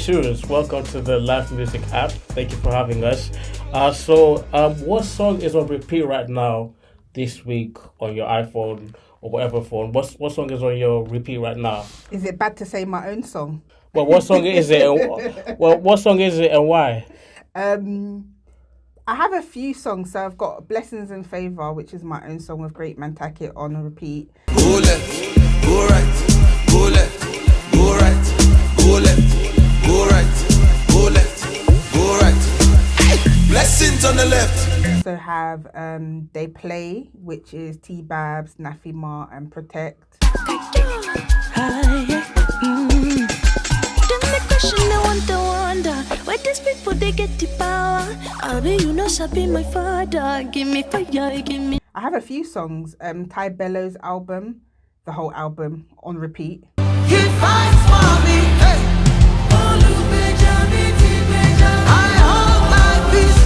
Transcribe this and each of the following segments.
Shunz. Welcome to the Live Music app. Thank you for having us. What song is on repeat right now this week on your iPhone or whatever phone? What song is on your repeat right now? Is it bad to say my own song? Well, what song is it? What song is it and why? I have a few songs. So I've got Blessings and Favour, which is my own song with Great Man Tackett on a repeat. Go left, go right, go left, go right, go left, go right, go left, go right. Blessings on the left. Also have They Play, which is T-Babs, Nafi Ma and Protect. Wonder where these people they get the power. I be you know shall be my father. Give me fire, give me. I have a few songs. Ty Bellows album, the whole album on repeat. He fights for me. Hey. I hold my peace.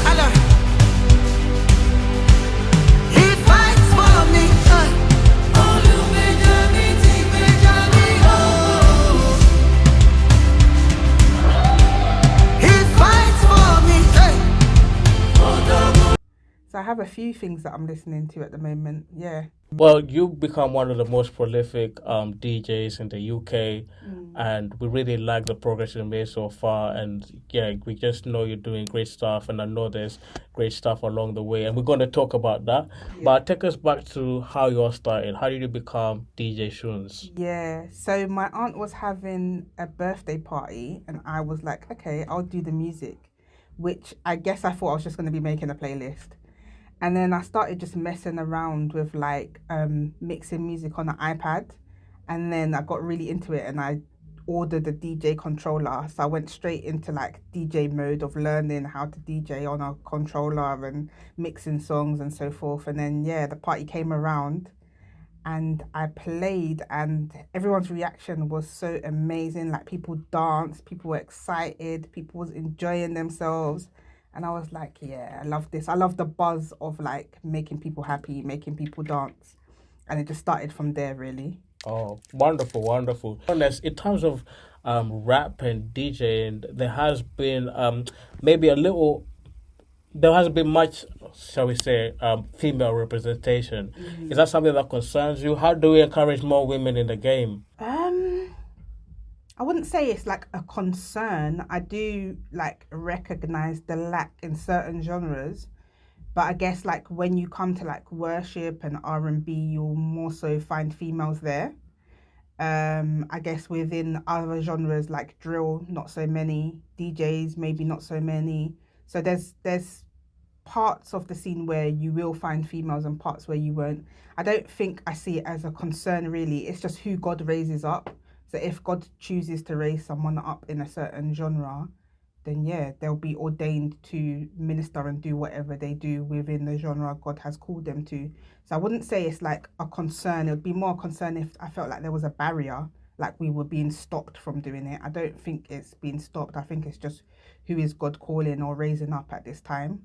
He fights for me. So I have a few things that I'm listening to at the moment. Yeah. Well, you've become one of the most prolific DJs in the UK, and we really like the progress you've made so far. And yeah, we just know you're doing great stuff, and I know there's great stuff along the way, and we're going to talk about that. Yeah. But take us back to how you all started. How did you become DJ Shunz? Yeah, so my aunt was having a birthday party, and I was like, okay, I'll do the music, which I guess I thought I was just going to be making a playlist. And then I started just messing around with like mixing music on an iPad. And then I got really into it and I ordered a DJ controller. So I went straight into like DJ mode of learning how to DJ on a controller and mixing songs and so forth. And then, yeah, the party came around and I played and everyone's reaction was so amazing. Like people danced, people were excited, people was enjoying themselves. And I was like, yeah, I love this. I love the buzz of like making people happy, making people dance. And it just started from there, really. Oh, wonderful, wonderful. In terms of rap and DJing, there has been there hasn't been much, shall we say, female representation. Is that something that concerns you? How do we encourage more women in the game? I wouldn't say it's like a concern. I do like recognize the lack in certain genres, but I guess like when you come to like worship and R&B, you'll more so find females there. I guess within other genres like drill, not so many. DJs, maybe not so many. So there's parts of the scene where you will find females and parts where you won't. I don't think I see it as a concern really. It's just who God raises up. So if God chooses to raise someone up in a certain genre, then yeah, they'll be ordained to minister and do whatever they do within the genre God has called them to. So I wouldn't say it's like a concern. It would be more a concern if I felt like there was a barrier, like we were being stopped from doing it. I don't think it's being stopped. I think it's just who is God calling or raising up at this time.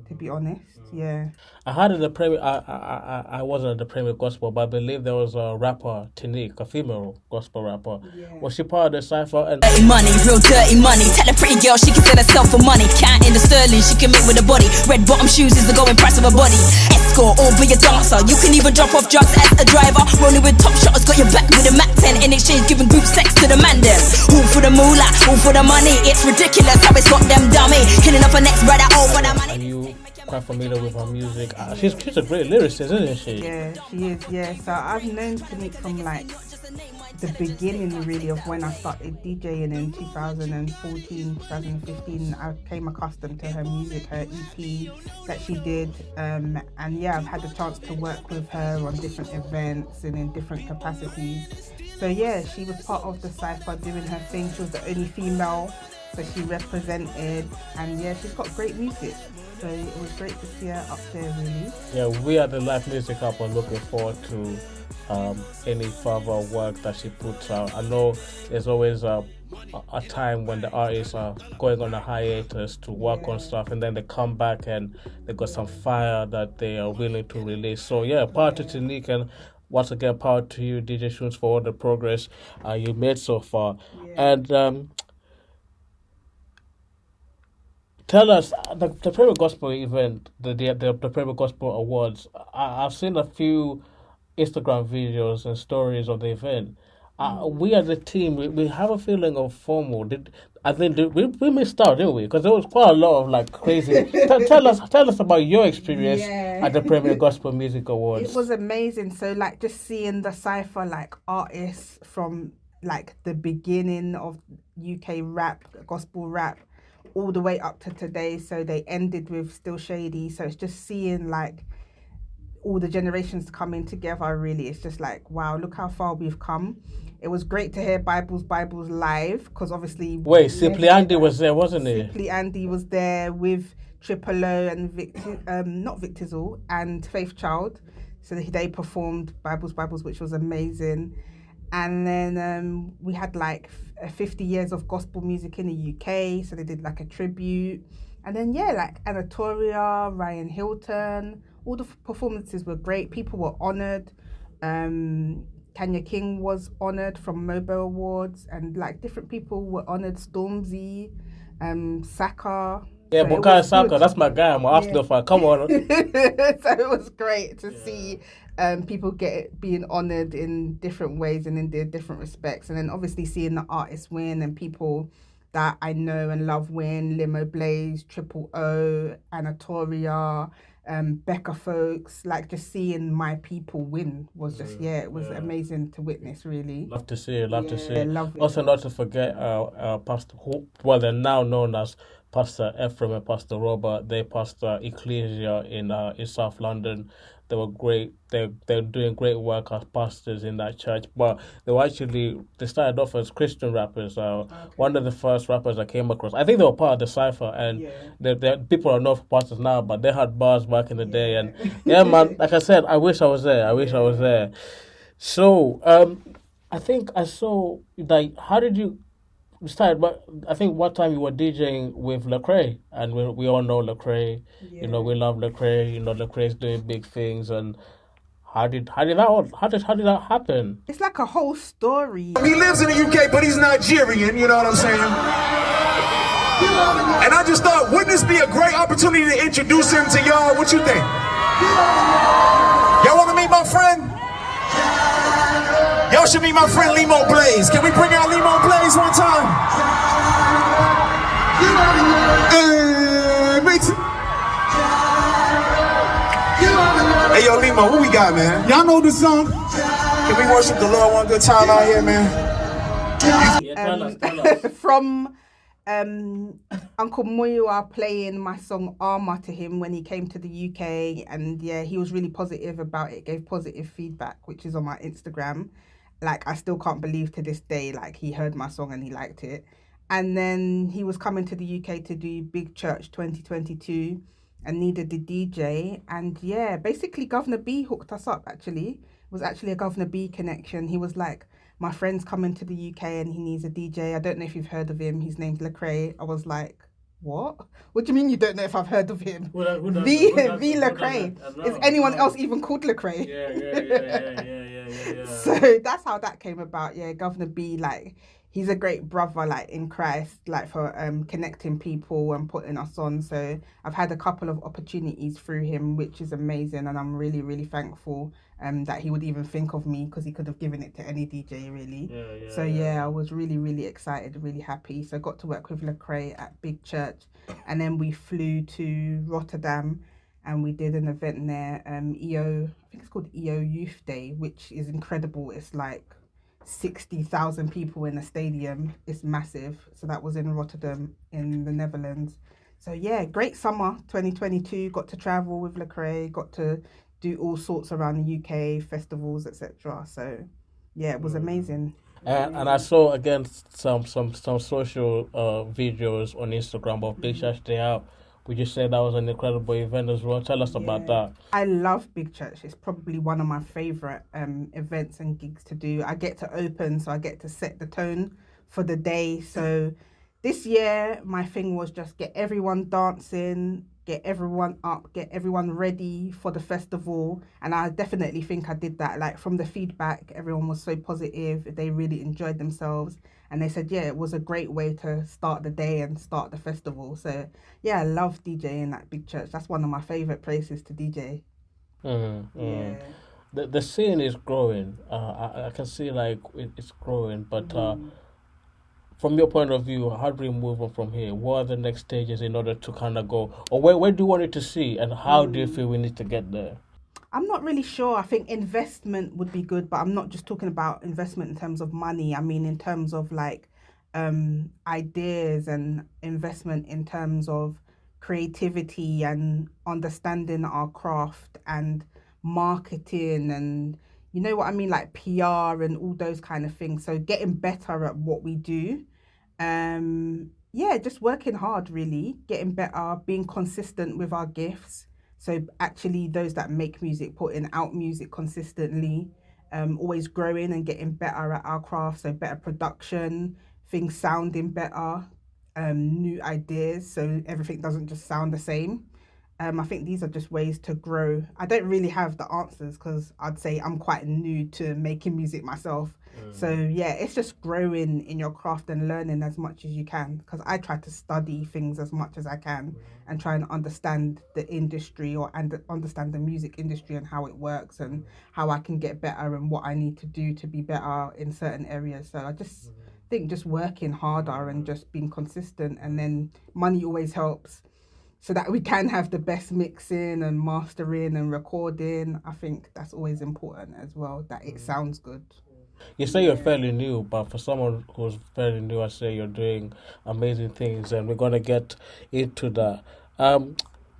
To be honest, yeah. I heard in the premier. I wasn't at the premier gospel, but I believe there was a rapper, Tneek, a female gospel rapper. Yeah. Was she part of the cipher? And dirty money, real dirty money. Tell a pretty girl she can sell herself for money. Counting the sterling, she can make with a body. Red bottom shoes is the going price of her body. Escort or be a dancer. You can even drop off drugs as a driver. Rolling with top shotters, got your back with a Mac 10 in exchange, giving group sex to the man them. All for the moolah, all for the money. It's ridiculous how it's got them dummy. Killing off her next brother, all for the money. Quite familiar with her music. She's a great lyricist, isn't she? Yeah, she is. Yeah, so I've known Tneek from like the beginning really of when I started DJing in 2014, 2015. I came accustomed to her music, her EP that she did, and yeah, I've had the chance to work with her on different events and in different capacities. So yeah, she was part of the cypher doing her thing. She was the only female, so she represented, and yeah, she's got great music. So it was great to see her up there, really. Yeah, we at the Live Music Hub are looking forward to any further work that she puts out. I know there's always a time when the artists are going on a hiatus to work on stuff, and then they come back and they got some fire that they are willing to release. So yeah, power to Tneek, and once again, power to you, DJ Shunz, for all the progress you made so far. Yeah. And Tell us the Premier Gospel event, the Premier Gospel Awards. I've seen a few Instagram videos and stories of the event. We as a team, we have a feeling of FOMO. We missed out, didn't we? Because there was quite a lot of like crazy. Tell us about your experience Yeah. at the Premier Gospel Music Awards. It was amazing. So like just seeing the cypher like artists from like the beginning of UK rap, gospel rap, all the way up to today. So they ended with Still Shady. So it's just seeing like all the generations coming together. Really, it's just like wow, look how far we've come. It was great to hear Bibles live because obviously Simply Andy was there, wasn't he? Simply Andy was there with Triple O and not Victizel and Faith Child. So they performed Bibles, which was amazing. And then we had like 50 years of gospel music in the UK. So they did like a tribute. And then, yeah, like Anatolia, Ryan Hilton, all the performances were great. People were honoured. Tanya King was honoured from Mobile Awards. And like different people were honoured. Stormzy, Saka. Yeah, So Bukayo Saka, that's my guy. I'm an Arsenal fan. Come on. So it was great to see people being honoured in different ways and in their different respects. And then obviously seeing the artists win and people that I know and love win, Limo Blaze, Triple O, Anatolia, Becca Folks, like just seeing my people win was just, it was amazing to witness, really. Love to see it, love to see it. Love it. Also not to forget Pastor, they're now known as Pastor Ephraim and Pastor Robert. They pastor Ecclesia in South London. They were great. They're doing great work as pastors in that church. But they started off as Christian rappers. One of the first rappers I came across, I think they were part of the Cypher, and people are known for pastors now, but they had bars back in the day. And yeah, man, like I said, I wish I was there. I was there. So I think I saw like, how did you started? But I think one time you were DJing with Lecrae, and we all know Lecrae. You know, we love Lecrae. You know, Lecrae's doing big things. And how did that happen? It's like a whole story. He lives in the UK, but he's Nigerian. You know what I'm saying? And I just thought, wouldn't this be a great opportunity to introduce him to y'all? What you think? Y'all want to meet my friend? Y'all should meet my friend Limo Blaze. Can we bring out Limo Blaze one time? Hey, yo, Limo, what we got, man? Y'all know this song? Can we worship the Lord one good time out here, man? Tell us. From Uncle Muyiwa playing my song Armour to him when he came to the UK, and yeah, he was really positive about it, gave positive feedback, which is on my Instagram. Like, I still can't believe to this day, like, he heard my song and he liked it. And then he was coming to the UK to do Big Church 2022 and needed the DJ. And yeah, basically Governor B hooked us up, actually. It was actually a Governor B connection. He was like, my friend's coming to the UK and he needs a DJ. I don't know if you've heard of him. His name's Lecrae. I was like, what? What do you mean you don't know if I've heard of him? V Lecrae. Is anyone else even called Lecrae? Yeah. So that's how that came about. Yeah, Governor B, like, he's a great brother, like, in Christ, like, for connecting people and putting us on. So I've had a couple of opportunities through him, which is amazing, and I'm really, really thankful that he would even think of me, because he could have given it to any DJ, really. So I was really, really excited, really happy. So I got to work with Lecrae at Big Church, and then we flew to Rotterdam and we did an event there, I think it's called EO Youth Day, which is incredible. It's like 60,000 people in a stadium. It's massive. So that was in Rotterdam in the Netherlands. So yeah, great summer 2022. Got to travel with Lecrae, got to do all sorts around the UK, festivals, etc. So yeah, it was amazing. And I saw again some social videos on Instagram of Big Church Day Out. Would you say that was an incredible event as well? Tell us about that. I love Big Church. It's probably one of my favourite events and gigs to do. I get to open, so I get to set the tone for the day. So this year my thing was just get everyone dancing, get everyone up, get everyone ready for the festival. And I definitely think I did that. Like from the feedback, everyone was so positive. They really enjoyed themselves. And they said, yeah, it was a great way to start the day and start the festival. So yeah, I love DJing at Big Church. That's one of my favorite places to DJ. Yeah. The scene is growing. I can see like it's growing, but from your point of view, how do we move on from here? What are the next stages in order to kind of go, or where do you want it to see, and how do you feel we need to get there? I'm not really sure. I think investment would be good, but I'm not just talking about investment in terms of money. I mean, in terms of like ideas and investment in terms of creativity and understanding our craft and marketing and you know what I mean, like PR and all those kind of things. So getting better at what we do. Yeah, just working hard really, getting better, being consistent with our gifts. So actually those that make music, putting out music consistently, always growing and getting better at our craft. So better production, things sounding better, new ideas. So everything doesn't just sound the same. I think these are just ways to grow. I don't really have the answers because I'd say I'm quite new to making music myself. So yeah, it's just growing in your craft and learning as much as you can, because I try to study things as much as I can and try and understand the industry and understand the music industry and how it works and how I can get better and what I need to do to be better in certain areas. So I just think just working harder and just being consistent, and then money always helps, so that we can have the best mixing and mastering and recording. I think that's always important as well, that it sounds good. You say you're fairly new, but for someone who's fairly new, I say you're doing amazing things, and we're going to get into that.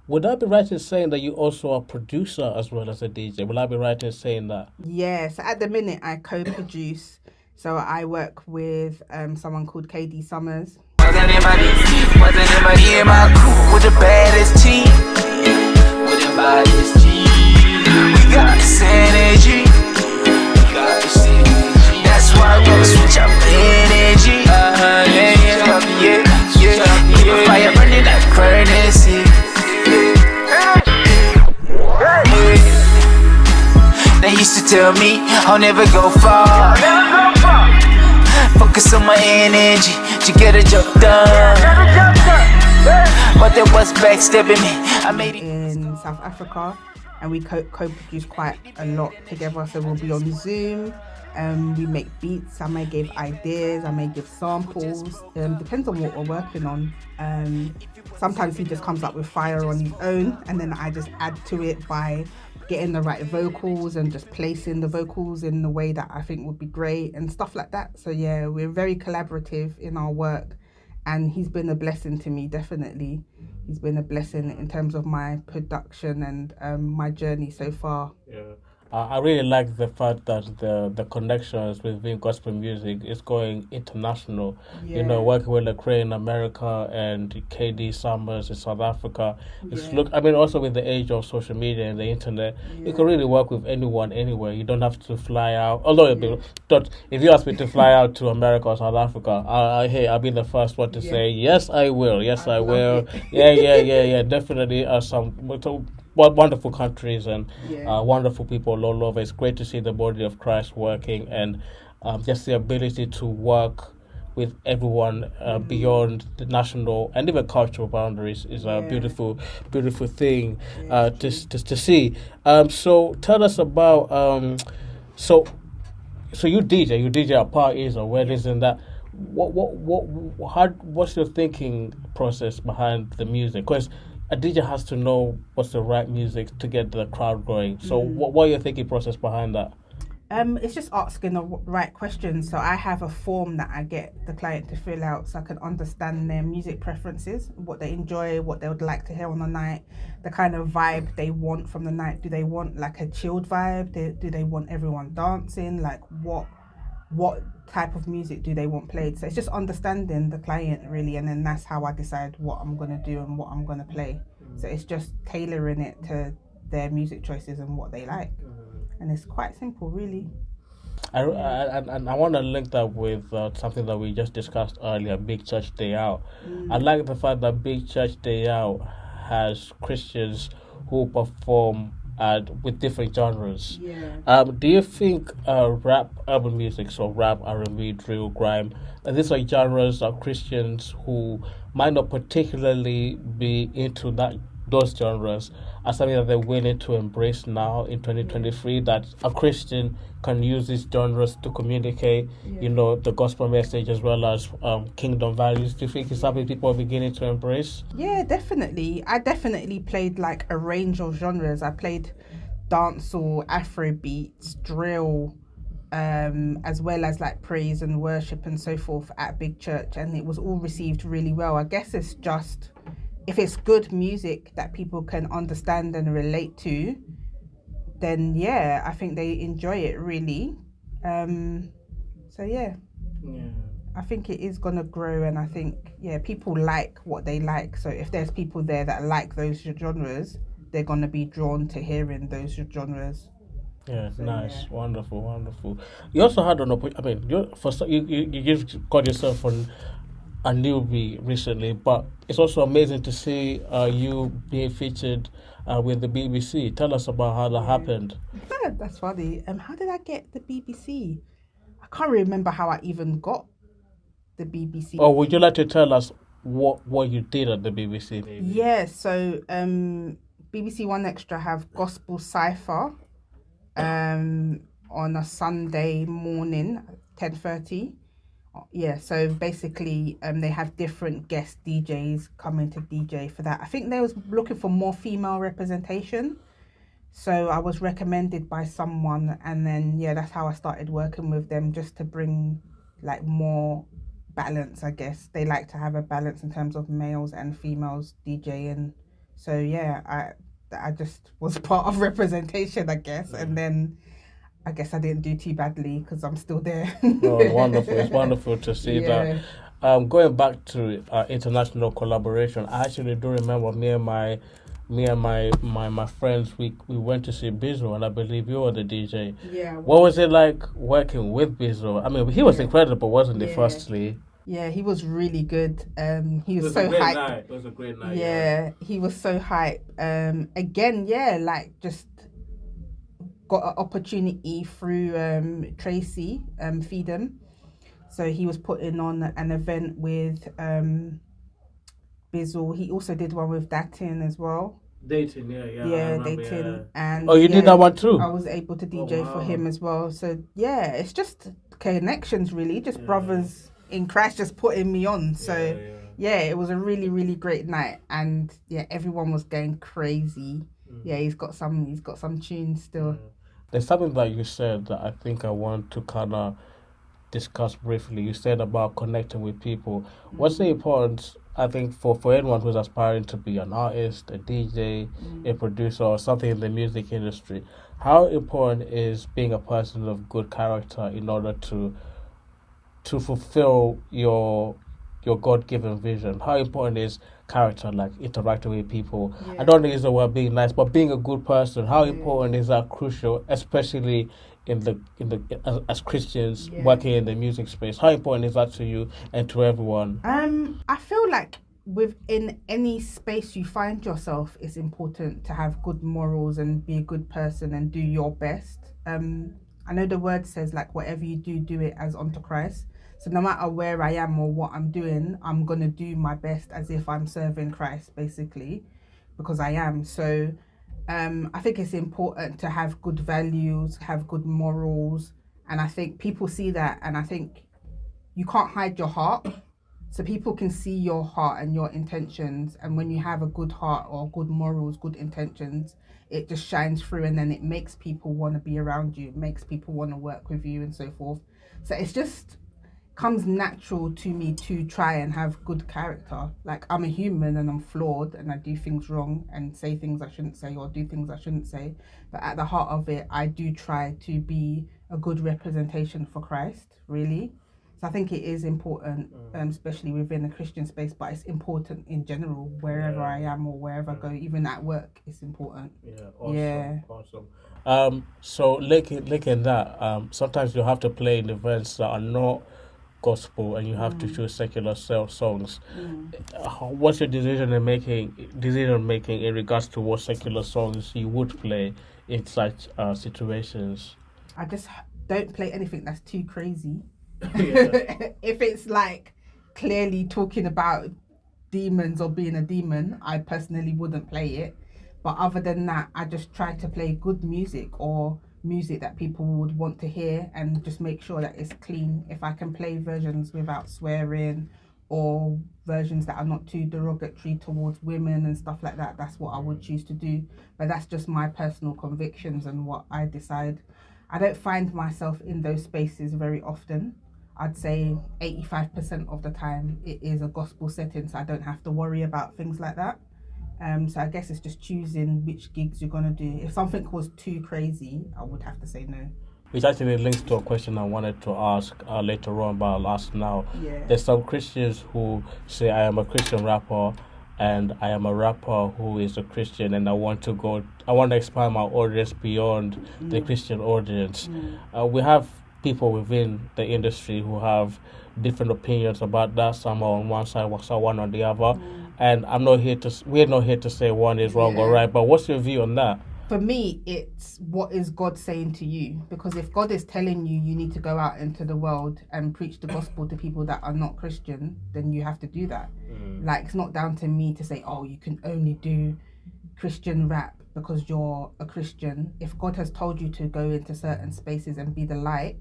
Would I be right in saying that you also are a producer as well as a DJ? Will I be right in saying that? Yes, at the minute I co-produce. So I work with someone called KD Summers. Wasn't anybody in my crew with the baddest team? With the baddest team. We got this energy. That's why we gonna switch up the energy. Keep a fire burning like furnace. They used to tell me I'll never go far. Focus on my energy to get a job done. But there was backstabbing me. I made it in South Africa, and we co-produce quite a lot together. So we'll be on Zoom. We make beats. I may give ideas. I may give samples. Depends on what we're working on. Sometimes he just comes up with fire on his own, and then I just add to it by getting the right vocals and just placing the vocals in the way that I think would be great and stuff like that. So yeah, we're very collaborative in our work, and he's been a blessing to me, definitely. He's been a blessing in terms of my production and my journey so far. Yeah. I really like the fact that the connections within gospel music is going international. Yeah. You know, working with Lecrae in America and KD Summers in South Africa. It's also with the age of social media and the internet, you can really work with anyone, anywhere. You don't have to fly out. Although, if you ask me to fly out to America or South Africa, I'll be the first one to say, yes, I will. Yes, I will. Yeah. Definitely some wonderful countries and wonderful people all over. It's great to see the body of Christ working, and just the ability to work with everyone beyond the national and even cultural boundaries is a beautiful thing to see. So tell us about so you DJ at parties or weddings and that. What's your thinking process behind the music? Because a DJ has to know what's the right music to get the crowd going. So what are your thinking process behind that? It's just asking the right questions. So I have a form that I get the client to fill out so I can understand their music preferences, what they enjoy, what they would like to hear on the night, the kind of vibe they want from the night. Do they want like a chilled vibe? Do they want everyone dancing? Like what type of music do they want played? So it's just understanding the client really, and then that's how I decide what I'm going to do and what I'm going to play. So it's just tailoring it to their music choices and what they like. And it's quite simple really. And I want to link that with something that we just discussed earlier, Big Church Day Out. I like the fact that Big Church Day Out has Christians who perform with different genres. Yeah. Do you think rap, urban music, so rap, R&B, drill, grime, these are genres of Christians who might not particularly be into those genres are something that they're willing to embrace now in 2023, that a Christian can use these genres to communicate, the gospel message as well as kingdom values? Do you think it's something people are beginning to embrace? Yeah, definitely. I definitely played like a range of genres. I played dancehall, Afro beats, drill, as well as like praise and worship and so forth at Big Church, and it was all received really well. I guess it's just, if it's good music that people can understand and relate to, then yeah, I think they enjoy it really. So yeah, I think it is gonna grow, and I think people like what they like. So if there's people there that like those genres, they're gonna be drawn to hearing those genres. Yeah, nice, wonderful. You also had an opportunity. I mean, you just got yourself on a newbie recently, but it's also amazing to see you being featured with the BBC. Tell us about how that happened. That's funny. How did I get the BBC? I can't remember how I even got the BBC. Or would you like to tell us what you did at the BBC? Maybe? Yeah, so BBC One Extra have Gospel Cypher on a Sunday morning, 10:30. Yeah, so basically they have different guest DJs coming to DJ for that. I think they was looking for more female representation. So I was recommended by someone, and then that's how I started working with them, just to bring like more balance, I guess. They like to have a balance in terms of males and females DJing. So I just was part of representation, I guess, and then I guess I didn't do too badly because I'm still there. Oh, wonderful! It's wonderful to see that. Going back to international collaboration, I actually do remember me and my friends. We went to see Bizzo, and I believe you were the DJ. Yeah. What was it like working with Bizzo? I mean, he was incredible, wasn't he? Firstly. Yeah, he was really good. He was so hype. It was a great night. Yeah, he was so hype. Again, like just got an opportunity through Tracy Feedham. So he was putting on an event with Bizzle. He also did one with Datin as well. Dating, yeah, Dating. And you did that one too? I was able to DJ for him as well. So it's just connections really, just brothers in Christ just putting me on. So it was a really, really great night, and everyone was going crazy. He's got some tunes still. There's something that you said that I think I want to kind of discuss briefly. You said about connecting with people. What's the importance, I think, for anyone who's aspiring to be an artist, a DJ, a producer, or something in the music industry? How important is being a person of good character in order to fulfill your God-given vision? How important is character, like interacting with people? I don't think it's the word being nice, but being a good person. How important is that crucial, especially in the as Christians working in the music space? How important is that to you and to everyone? I feel like within any space you find yourself, it's important to have good morals and be a good person and do your best. I know the word says like whatever you do it as unto Christ. So no matter where I am or what I'm doing, I'm going to do my best as if I'm serving Christ, basically, because I am. So I think it's important to have good values, have good morals. And I think people see that, and I think you can't hide your heart. So people can see your heart and your intentions. And when you have a good heart or good morals, good intentions, it just shines through, and then it makes people want to be around you. It makes people want to work with you and so forth. So it's just comes natural to me to try and have good character. Like, I'm a human and I'm flawed and I do things wrong and say things I shouldn't say or do things I shouldn't say. But at the heart of it, I do try to be a good representation for Christ, really. So I think it is important, especially within a Christian space, but it's important in general, wherever I am or wherever I go, even at work, it's important. Awesome. So linking that, sometimes you have to play in events that are not gospel and you have to choose secular songs. What's your decision making in regards to what secular songs you would play in such situations? I just don't play anything that's too crazy. If it's like clearly talking about demons or being a demon, I personally wouldn't play it. But other than that, I just try to play good music or music that people would want to hear and just make sure that it's clean. If I can play versions without swearing or versions that are not too derogatory towards women and stuff like that, that's what I would choose to do. But that's just my personal convictions and what I decide. I don't find myself in those spaces very often. I'd say 85% of the time it is a gospel setting, so I don't have to worry about things like that. So I guess it's just choosing which gigs you're gonna do. If something was too crazy, I would have to say no. Which actually links to a question I wanted to ask later on, but I'll ask now. Yeah. There's some Christians who say, I am a Christian rapper and I am a rapper who is a Christian and I want to expand my audience beyond the Christian audience. We have people within the industry who have different opinions about that. Some are on one side, some one on the other. And we're not here to say one is wrong or right, but what's your view on that? For me, it's what is God saying to you? Because if God is telling you you need to go out into the world and preach the gospel to people that are not Christian, then you have to do that. Like, it's not down to me to say, oh, you can only do Christian rap because you're a Christian. If God has told you to go into certain spaces and be the light,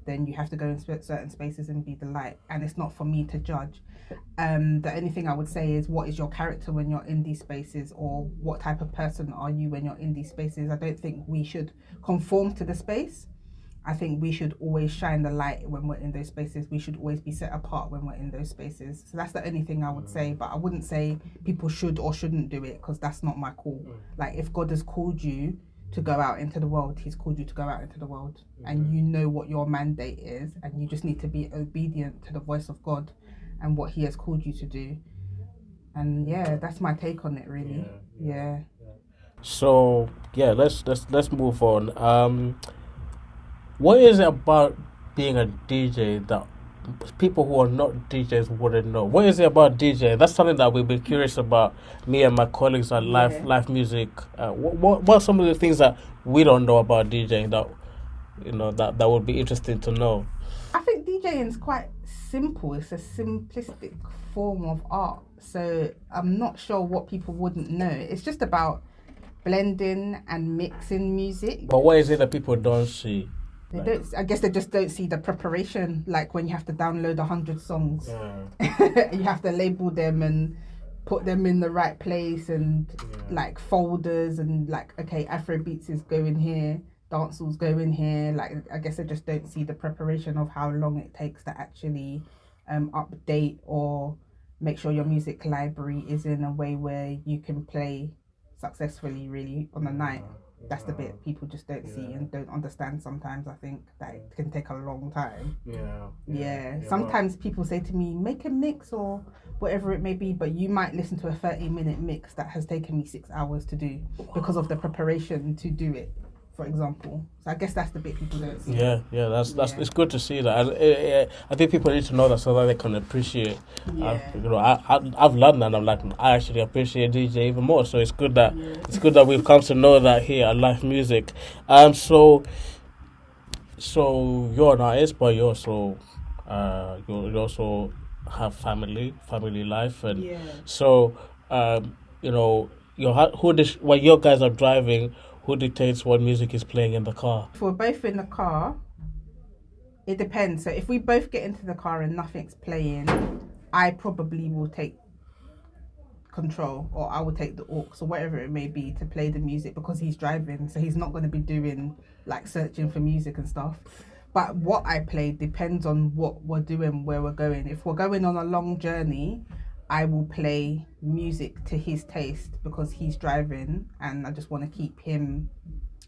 then you have to go in certain spaces and be the light. And it's not for me to judge. The only thing I would say is, what is your character when you're in these spaces, or what type of person are you when you're in these spaces? I don't think we should conform to the space. I think we should always shine the light when we're in those spaces. We should always be set apart when we're in those spaces. So that's the only thing I would say, but I wouldn't say people should or shouldn't do it, because that's not my call. Like, if God has called you to go out into the world, he's called you to go out into the world, and you know what your mandate is, and you just need to be obedient to the voice of God and what he has called you to do. And that's my take on it, really. So let's move on. What is it about being a DJ that people who are not DJs wouldn't know? What is it about DJ? That's something that we've been curious about, me and my colleagues at Live Music. What are some of the things that we don't know about DJing that would be interesting to know? I think DJing is quite simple. It's a simplistic form of art. So I'm not sure what people wouldn't know. It's just about blending and mixing music. But what is it that people don't see? I guess they just don't see the preparation, like when you have to download 100 songs. You have to label them and put them in the right place, and like folders, and like, okay, Afrobeats is going here, dancehall's going here. Like, I guess they just don't see the preparation of how long it takes to actually update or make sure your music library is in a way where you can play successfully, really, on the night. That's the bit people just don't see and don't understand sometimes. I think that it can take a long time. Sometimes people say to me, make a mix or whatever it may be, but you might listen to a 30-minute mix that has taken me 6 hours to do because of the preparation to do it, for example. So I guess that's the bit people don't see. That's it's good to see that. I think people need to know that so that they can appreciate. I've learned that, and I'm like, I actually appreciate DJ even more. So it's good that we've come to know that here at Live Music. So you're an artist, but you also have family life, and so when your guys are driving, who dictates what music is playing in the car? If we're both in the car, it depends. So if we both get into the car and nothing's playing, I probably will take control, or I will take the aux or whatever it may be to play the music, because he's driving, so he's not going to be doing like searching for music and stuff. But what I play depends on what we're doing, where we're going. If we're going on a long journey, I will play music to his taste because he's driving, and I just want to keep him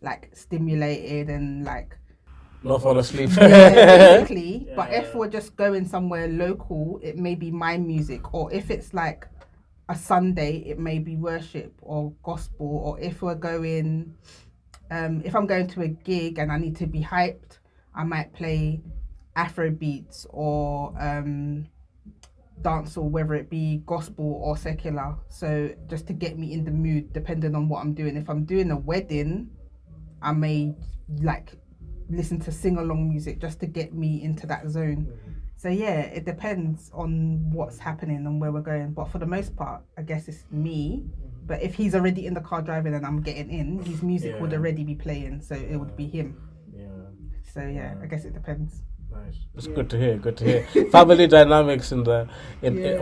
like stimulated and like Not fall asleep. basically. Yeah, But if we're just going somewhere local, it may be my music, or if it's like a Sunday, it may be worship or gospel, or if we're going, if I'm going to a gig and I need to be hyped, I might play Afro beats or dance, or whether it be gospel or secular. So just to get me in the mood, depending on what I'm doing. If I'm doing a wedding, I may like listen to sing-along music just to get me into that zone. So yeah, it depends on what's happening and where we're going. But for the most part, I guess it's me. But if he's already in the car driving and I'm getting in, his music would already be playing, so it would be him. Yeah. So yeah, I guess it depends. Nice. It's good to hear. Good to hear. Family dynamics in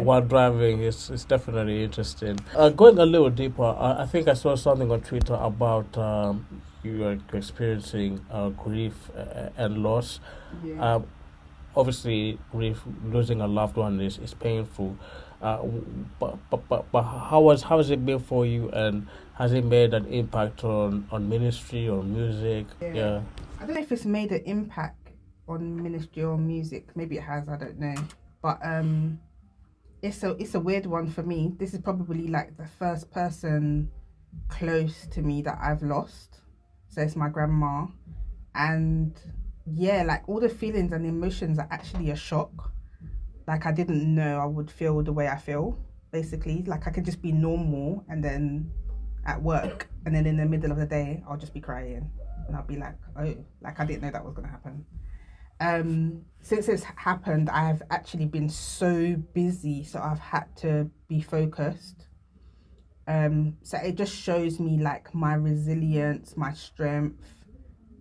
while driving is definitely interesting. Going a little deeper, I think I saw something on Twitter about you are experiencing grief and loss. Yeah. Obviously, grief, losing a loved one is painful. But how has it been for you, and has it made an impact on ministry or music? Yeah. I don't know if it's made an impact on ministry or music. Maybe it has, I don't know. But it's a weird one for me. This is probably like the first person close to me that I've lost. So it's my grandma. And yeah, like all the feelings and emotions are actually a shock. Like I didn't know I would feel the way I feel, basically. Like I could just be normal and then at work, and then in the middle of the day I'll just be crying. And I'll be like, oh, like I didn't know that was gonna happen. Since it's happened, I have actually been so busy, so I've had to be focused. So it just shows me like my resilience, my strength,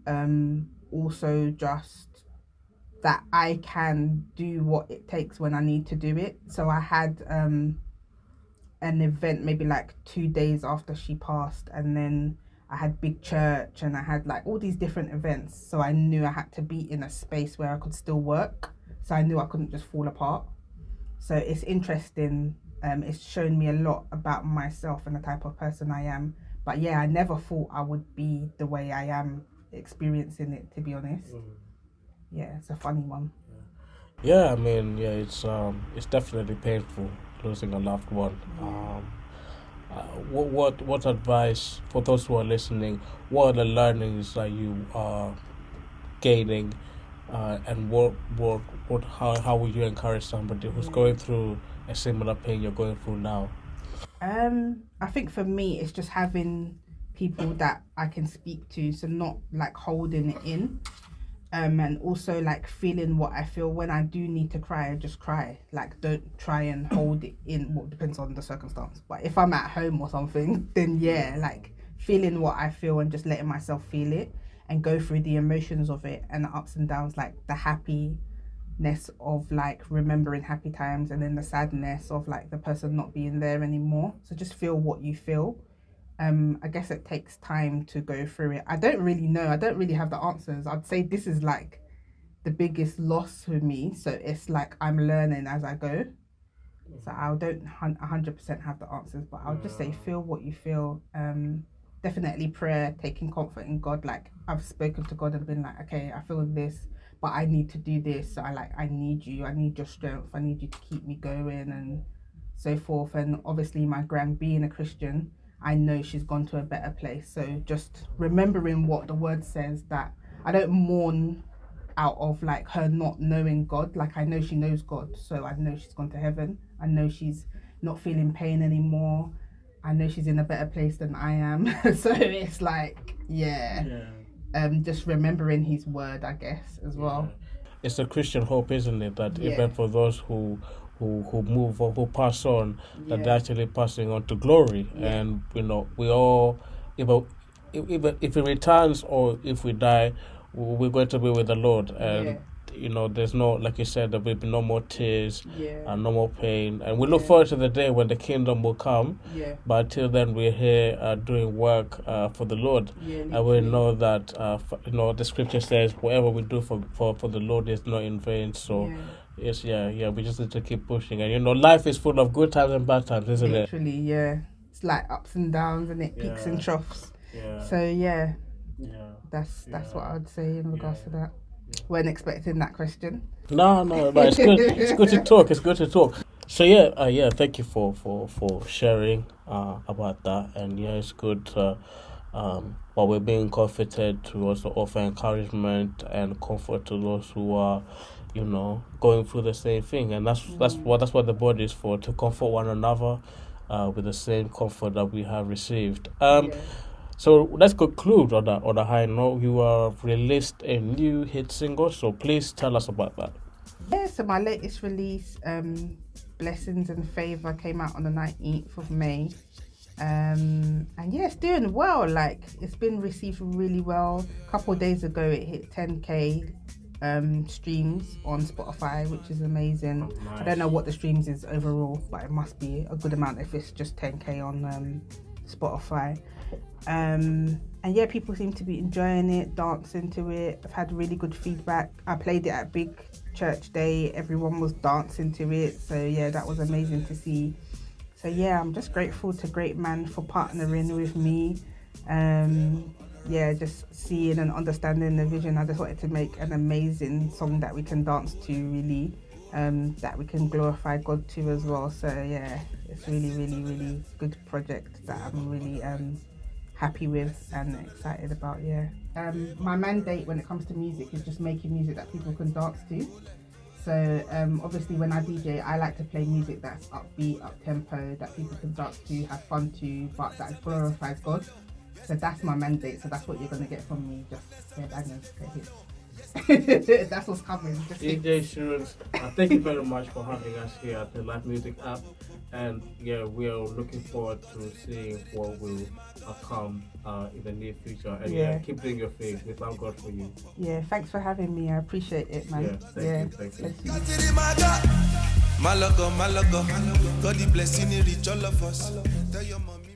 also just that I can do what it takes when I need to do it. So I had an event maybe like 2 days after she passed, and then I had big church, and I had like all these different events. So I knew I had to be in a space where I could still work. So I knew I couldn't just fall apart. So it's interesting. It's shown me a lot about myself and the type of person I am. But yeah, I never thought I would be the way I am experiencing it, to be honest. Yeah, it's a funny one. Yeah, I mean, yeah, it's definitely painful losing a loved one. What advice for those who are listening? What are the learnings that you are gaining, and how would you encourage somebody who's going through a similar pain you're going through now? I think for me, it's just having people that I can speak to, so not like holding it in. And also like feeling what I feel. When I do need to cry, I just cry. Like don't try and hold it in. Well, depends on the circumstance. But if I'm at home or something, then yeah, like feeling what I feel and just letting myself feel it and go through the emotions of it and the ups and downs, like the happiness of like remembering happy times, and then the sadness of like the person not being there anymore. So just feel what you feel. I guess it takes time to go through it. I don't really know. I don't really have the answers. I'd say this is like the biggest loss for me. So it's like I'm learning as I go. So I don't 100% have the answers, but I'll just say feel what you feel. Definitely prayer, taking comfort in God. Like I've spoken to God and been like, okay, I feel this, but I need to do this. So I need you. I need your strength. I need you to keep me going and so forth. And obviously my grand being a Christian, I know she's gone to a better place. So just remembering what the word says, that I don't mourn out of like her not knowing God. Like I know she knows God, so I know she's gone to heaven. I know she's not feeling pain anymore. I know she's in a better place than I am. So it's like, just remembering his word, I guess, as well. It's a Christian hope, isn't it? That even for those who move or who pass on, that they're actually passing on to glory. And we all, even if it returns or if we die, we're going to be with the Lord. And there's no, like you said, there will be no more tears and no more pain. And we look forward to the day when the kingdom will come. But until then, we're here doing work for the Lord. And we know that the scripture says whatever we do for the Lord is not in vain. So yes, we just need to keep pushing. And life is full of good times and bad times, isn't it? Literally, yeah. It's like ups and downs, and it peaks and troughs. So that's what I'd say in regards to that. Weren't expecting that question. No, but it's good. It's good to talk. It's good to talk. So yeah. Thank you for sharing about that, and yeah, it's good. But we're being comforted to also offer encouragement and comfort to those who are, going through the same thing, and that's what the body is for, to comfort one another, with the same comfort that we have received. So let's conclude on a high note. You have released a new hit single, so please tell us about that. Yeah, so my latest release, Blessings and Favour, came out on the 19th of May. And yeah, it's doing well. Like, it's been received really well. A couple of days ago, it hit 10k streams on Spotify, which is amazing. Oh, nice. I don't know what the streams is overall, but it must be a good amount if it's just 10k on Spotify. And yeah, people seem to be enjoying it, dancing to it. I've had really good feedback. I played it at Big Church Day. Everyone was dancing to it. So yeah, that was amazing to see. So yeah, I'm just grateful to Great Man for partnering with me. Yeah, just seeing and understanding the vision. I just wanted to make an amazing song that we can dance to, really, that we can glorify God to as well. So yeah, it's really, really, really good project that I'm really happy with and excited about. Yeah. My mandate when it comes to music is just making music that people can dance to. So obviously when I DJ, I like to play music that's upbeat, up-tempo, that people can dance to, have fun to, but that glorifies God. So that's my mandate. So that's what you're going to get from me. Just headbangers, hits. That's what's coming. DJ Shunz, thank you very much for having us here at the Live Music app. And yeah, we are looking forward to seeing what will come in the near future. And yeah, keep doing your thing. We thank God for you. Yeah, thanks for having me. I appreciate it, man. Yeah, thank you. My logo, God bless you, reach all of us. Tell your mommy.